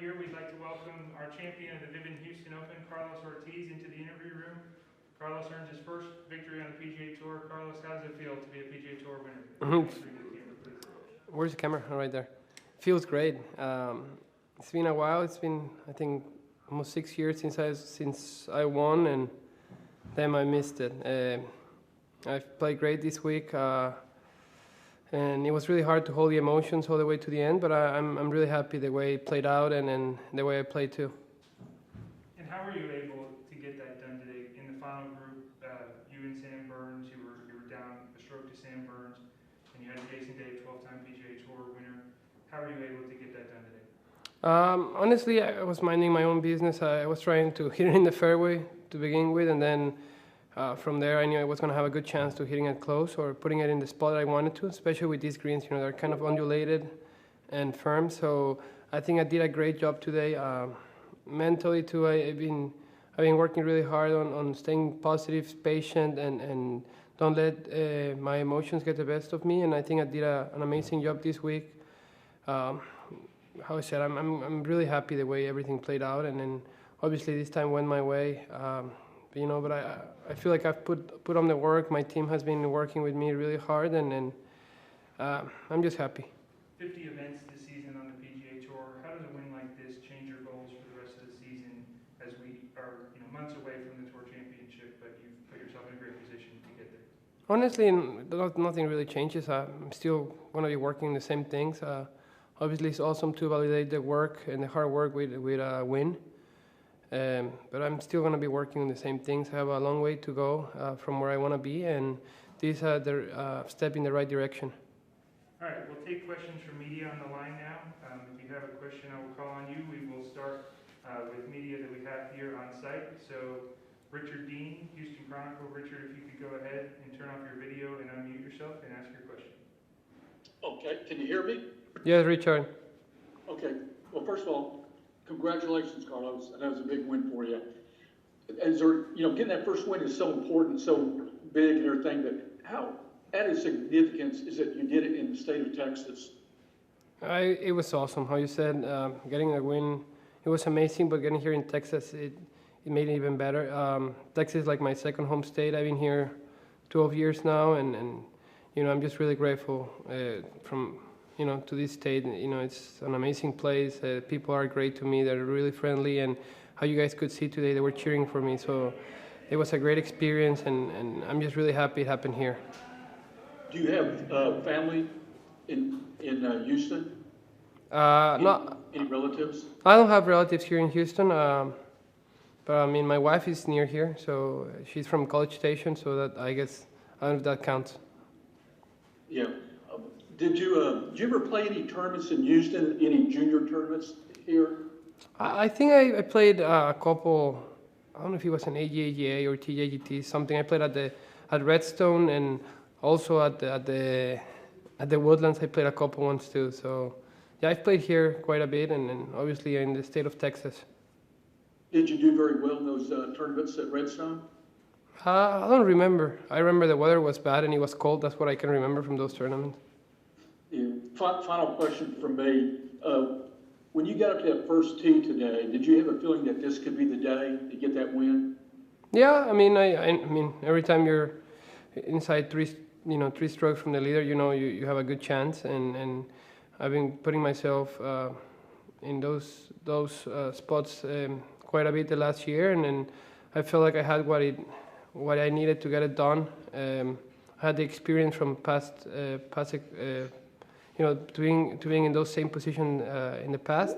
here, we'd like to welcome our champion of the Vivint Houston Open, Carlos Ortiz, into the interview room. Carlos earns his first victory on the PGA Tour. Carlos, how does it feel to be a PGA Tour winner? Where's the camera? Oh, right there. Feels great. It's been a while. It's been, I think, almost 6 years since I won, and then I missed it. I've played great this week, and it was really hard to hold the emotions all the way to the end. But I'm really happy the way it played out, and the way I played too. And how were you able to get that done today in the final group? You and Sam Burns, you were down a stroke to Sam Burns, and you had Jason Day, 12-time PGA Tour winner. How were you able to get that done today? Honestly, I was minding my own business. I was trying to hit it in the fairway to begin with, and then from there I knew I was going to have a good chance to hitting it close or putting it in the spot that I wanted to, especially with these greens. You know, they're kind of undulated and firm, so I think I did a great job today. Mentally too, I've been working really hard on staying positive, patient, and don't let my emotions get the best of me, and I think I did an amazing job this week. How I said, I'm really happy the way everything played out, and then obviously this time went my way. But I feel like I've put on the work. My team has been working with me really hard, and I'm just happy. 50 events this season on the PGA Tour. How does a win like this change your goals for the rest of the season, as we are months away from the Tour Championship, but you've put yourself in a great position to get there? Honestly, nothing really changes. I'm still going to be working the same things. Obviously, it's awesome to validate the work and the hard work with a win. But I'm still going to be working on the same things. I have a long way to go from where I want to be, and this is a step in the right direction. All right, we'll take questions from media on the line now. If you have a question, I will call on you. We will start with media that we have here on site. So, Richard Dean, Houston Chronicle. Richard, if you could go ahead and turn off your video and unmute yourself and ask your question. Okay, can you hear me? Yes, Richard. Okay, well, first of all, congratulations, Carlos. I know it was a big win for you. As getting that first win is so important, so big and everything, but how added significance is it you did it in the state of Texas? It was awesome, how you said, getting a win. It was amazing, but getting here in Texas, it made it even better. Texas is like my second home state. I've been here 12 years now, and I'm just really grateful to this state. It's an amazing place. People are great to me. They're really friendly, and how you guys could see today, they were cheering for me. So it was a great experience, and I'm just really happy it happened here. Do you have family in Houston? Any relatives? I don't have relatives here in Houston, but I mean, my wife is near here, so she's from College Station, so that I guess I don't know if that counts. Yeah. Did you ever play any tournaments in Houston? Any junior tournaments here? I think I played a couple. I don't know if it was an AGAGA or TJGT, something. I played at Redstone, and also at the Woodlands. I played a couple ones too. So yeah, I've played here quite a bit, and obviously in the state of Texas. Did you do very well in those tournaments at Redstone? I don't remember. I remember the weather was bad and it was cold. That's what I can remember from those tournaments. Yeah. Final question from me. When you got up to that first tee today, did you have a feeling that this could be the day to get that win? Yeah, I mean, every time you're inside three strokes from the leader, you have a good chance, and I've been putting myself in those spots quite a bit the last year, and I felt like I had what I needed to get it done. I had the experience from past doing in those same positions in the past,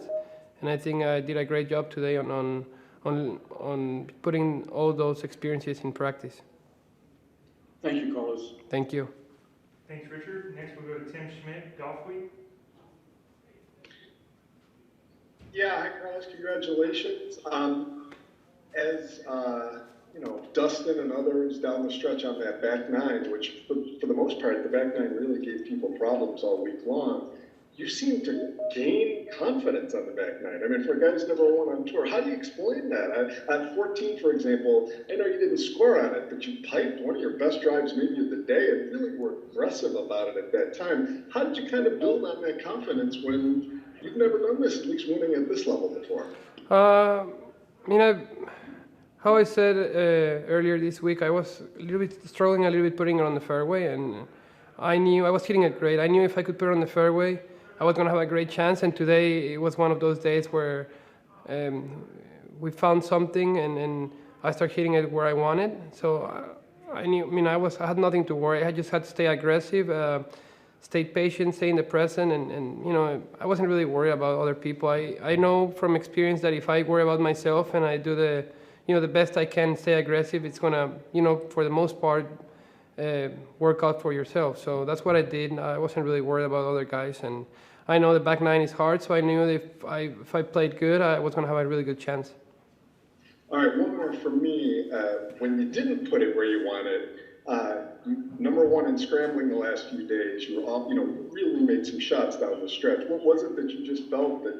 and I think I did a great job today on putting all those experiences in practice. Thank you, Carlos. Thank you. Thanks, Richard. Next, we'll go to Tim Schmidt, Golf Week. Yeah, hi, Carlos. Congratulations. As Dustin and others down the stretch on that back nine, which for the most part, the back nine really gave people problems all week long. You seem to gain confidence on the back nine. I mean, for a guy who's never won on tour, how do you explain that? On 14, for example, I know you didn't score on it, but you piped one of your best drives maybe of the day and really were aggressive about it at that time. How did you kind of build on that confidence when you've never done this, at least winning at this level before. I mean, how I said earlier this week, I was a little bit struggling a little bit putting it on the fairway, and I knew I was hitting it great. I knew if I could put it on the fairway, I was going to have a great chance. And today it was one of those days where we found something, and I started hitting it where I wanted. So I knew. I mean, I had nothing to worry. I just had to stay aggressive, stay patient, stay in the present, and you know, I wasn't really worried about other people. I know from experience that if I worry about myself and I do the best I can, stay aggressive, it's gonna, for the most part, work out for yourself. So that's what I did. I wasn't really worried about other guys, and I know the back nine is hard, so I knew that if I played good, I was gonna have a really good chance. All right, one more from me. When you didn't put it where you wanted, number one in scrambling the last few days, you were all, really made some shots down the stretch. What was it that you just felt that,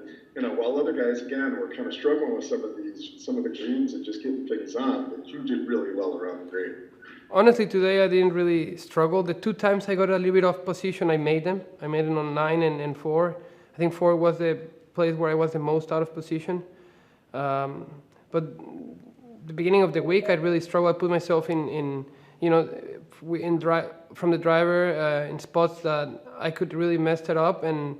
while other guys again were kind of struggling with some of the greens and just getting things on, that you did really well around the green? Honestly, today I didn't really struggle. The two times I got a little bit off position, I made them. I made it on 9 and 4. I think 4 was the place where I was the most out of position. But the beginning of the week, I really struggled. I put myself from the driver in spots that I could really mess it up, and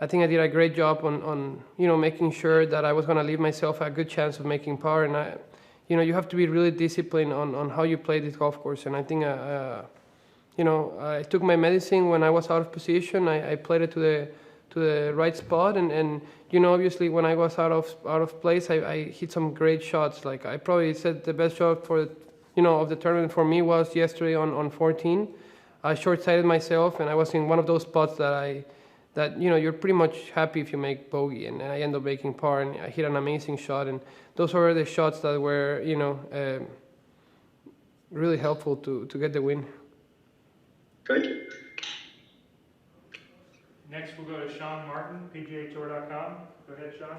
I think I did a great job on making sure that I was going to leave myself a good chance of making par. And you have to be really disciplined on how you play this golf course. And I think I took my medicine when I was out of position. I played it to the right spot, and obviously when I was out of place, I hit some great shots. Like I probably said the best shot of the tournament for me was yesterday on 14. I short-sighted myself, and I was in one of those spots that you're pretty much happy if you make bogey, and I end up making par, and I hit an amazing shot. And those were the shots that were really helpful to get the win. Thank you. Next, we'll go to Sean Martin, PGAtour.com. Go ahead, Sean.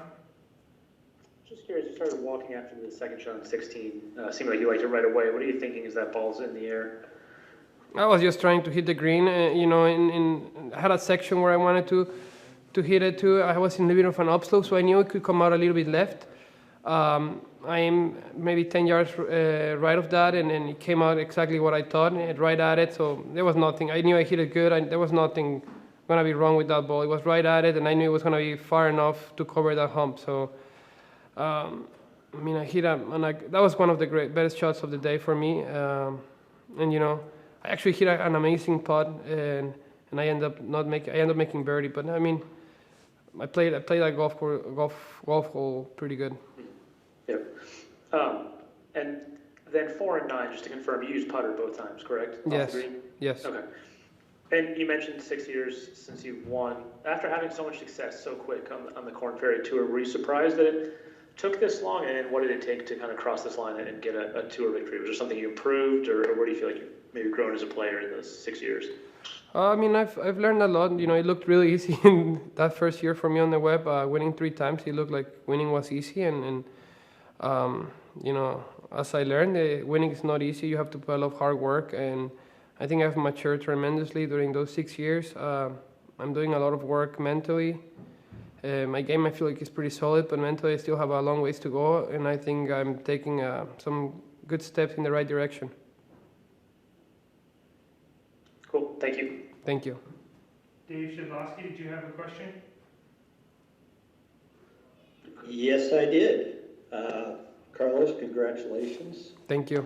Just curious, you started walking after the second shot in 16. Seemed like you liked it right away. What are you thinking as that ball's in the air? I was just trying to hit the green. I had a section where I wanted to hit it too. I was in a little bit of an upslope, so I knew it could come out a little bit left. I am maybe 10 yards right of that, and it came out exactly what I thought, right at it. So there was nothing. I knew I hit it good. There was nothing going to be wrong with that ball. It was right at it, and I knew it was going to be far enough to cover that hump. So, I hit that was one of the best shots of the day for me. I actually hit an amazing putt, and I end up making birdie. But I played that golf hole pretty good. Yep. And then 4 and 9, just to confirm, you used putter both times, correct? Yes. Yes. Okay. And you mentioned 6 years since you've won. After having so much success so quick on the Korn Ferry Tour, were you surprised that it took this long? And what did it take to kind of cross this line and get a tour victory? Was there something you improved, or where do you feel like you've maybe grown as a player in those 6 years? I've learned a lot. It looked really easy in that first year for me on the web. Winning 3 times, it looked like winning was easy. And as I learned, winning is not easy. You have to put a lot of hard work, and I think I've matured tremendously during those 6 years. I'm doing a lot of work mentally. My game, I feel like, is pretty solid, but mentally I still have a long ways to go, and I think I'm taking some good steps in the right direction. Cool. Thank you. Thank you. Dave Shedlowski, did you have a question? Yes, I did. Carlos, congratulations. Thank you.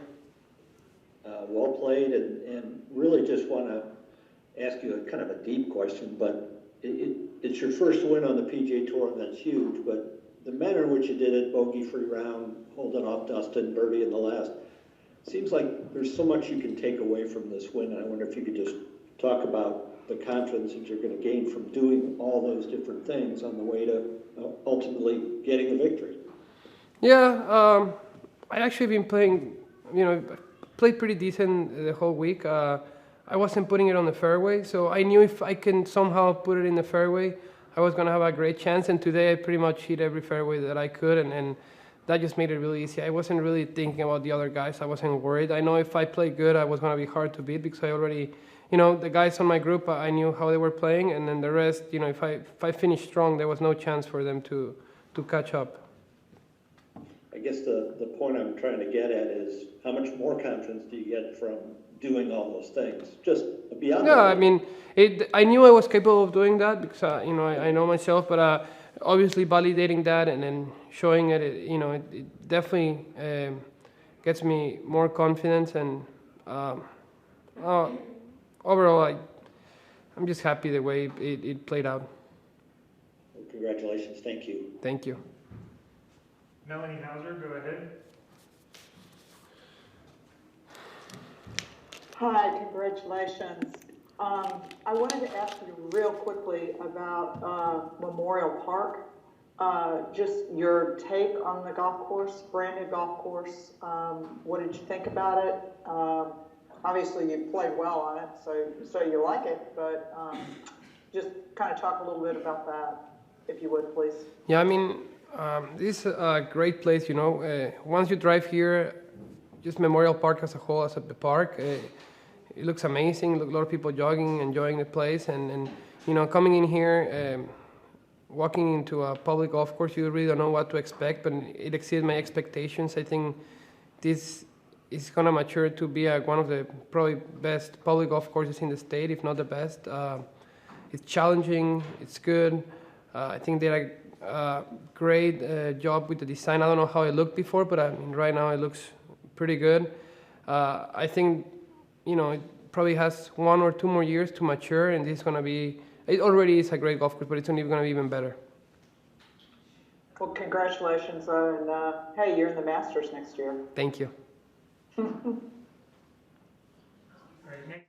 Well played, and really just want to ask you a kind of a deep question, but it's your first win on the PGA Tour, and that's huge, but the manner in which you did it, bogey-free round, holding off Dustin, birdie in the last, seems like there's so much you can take away from this win, and I wonder if you could just talk about the confidence that you're going to gain from doing all those different things on the way to ultimately getting the victory. Yeah, I actually been playing, played pretty decent the whole week. I wasn't putting it on the fairway, so I knew if I can somehow put it in the fairway, I was going to have a great chance. And today I pretty much hit every fairway that I could, and that just made it really easy. I wasn't really thinking about the other guys. I wasn't worried. I know if I played good, I was going to be hard to beat because I already the guys on my group, I knew how they were playing, and then the rest, if I finished strong, there was no chance for them to catch up. I guess the point I'm trying to get at is how much more confidence do you get from doing all those things? Just beyond. Yeah, I mean, I knew I was capable of doing that because I know myself, but obviously validating that and then showing it, it definitely gets me more confidence, and overall, I'm just happy the way it played out. Well, congratulations, thank you. Thank you. Melanie Hauser, go ahead. Hi, congratulations. I wanted to ask you real quickly about Memorial Park. Just your take on the golf course, brand new golf course. What did you think about it? Obviously, you played well on it, so you like it, but just kind of talk a little bit about that, if you would, please. Yeah, I mean, this is a great place, once you drive here, just Memorial Park as a whole, as a park, it looks amazing. A lot of people jogging, enjoying the place, and coming in here, walking into a public golf course, you really don't know what to expect, but it exceeded my expectations. I think this is going to mature to be one of the probably best public golf courses in the state, if not the best. It's challenging, it's good. I think they did a great job with the design. I don't know how it looked before, but I mean, right now it looks pretty good. I think, it probably has 1 or 2 more years to mature, and this is going to be, it already is a great golf course, but it's only going to be even better. Well, congratulations, and hey, you're in the Masters next year. Thank you. All right, next.